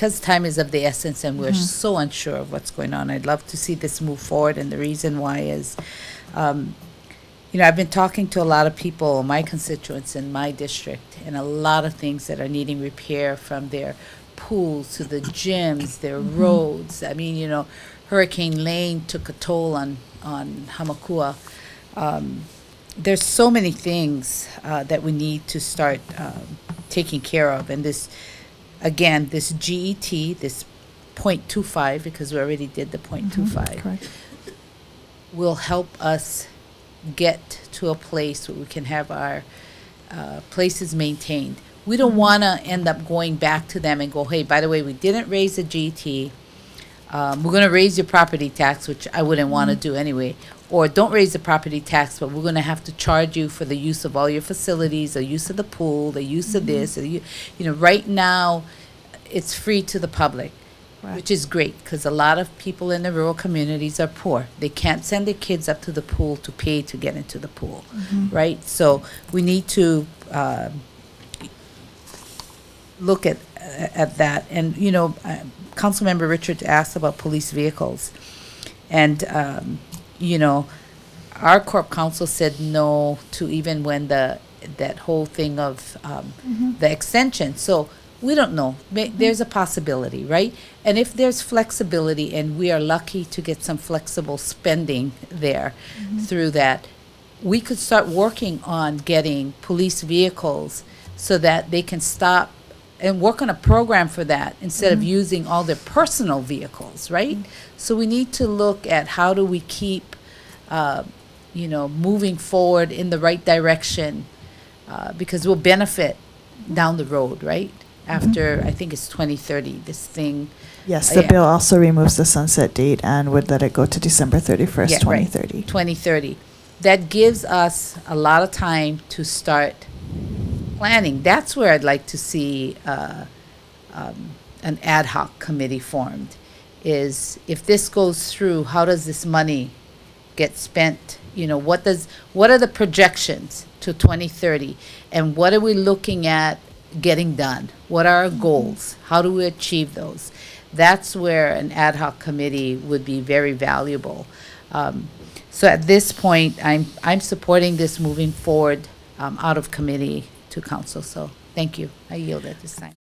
because time is of the essence and we're so unsure of what's going on, I'd love to see this move forward. And the reason why is, you know, I've been talking to a lot of people, my constituents in my district, and a lot of things that are needing repair, from their pools to the gyms, their roads. I mean, you know, Hurricane Lane took a toll on Hamakua. There's so many things that we need to start taking care of. And this, again, this GET, this 0.25, because we already did the 0.25, Correct. will help us get to a place where we can have our places maintained. We don't want to end up going back to them and go, hey, by the way, we didn't raise the GT. We're going to raise your property tax, which I wouldn't want to do anyway. Or don't raise the property tax, but we're going to have to charge you for the use of all your facilities, the use of the pool, the use of this. You know, right now, it's free to the public. Right. Which is great, because a lot of people in the rural communities are poor. They can't send their kids up to the pool to pay to get into the pool, right? So we need to look at that. And, you know, Councilmember Richards asked about police vehicles. And, you know, our Corp Council said no to even when that whole thing of the extension. So we don't know. There's a possibility, right? And if there's flexibility, and we are lucky to get some flexible spending there through that, we could start working on getting police vehicles so that they can stop and work on a program for that instead of using all their personal vehicles, right? So we need to look at how do we keep, you know, moving forward in the right direction, because we'll benefit down the road, right? After, I think it's 2030, this thing. Yes, the yeah. bill also removes the sunset date and would let it go to December 31st, Yeah, 2030. Right. 2030. That gives us a lot of time to start planning. That's where I'd like to see an ad hoc committee formed. Is if this goes through, how does this money get spent? You know, what are the projections to 2030, and what are we looking at getting done? What are our goals? How do we achieve those? That's where an ad hoc committee would be very valuable. So at this point, I'm supporting this moving forward out of committee to council. So thank you. I yield at this time.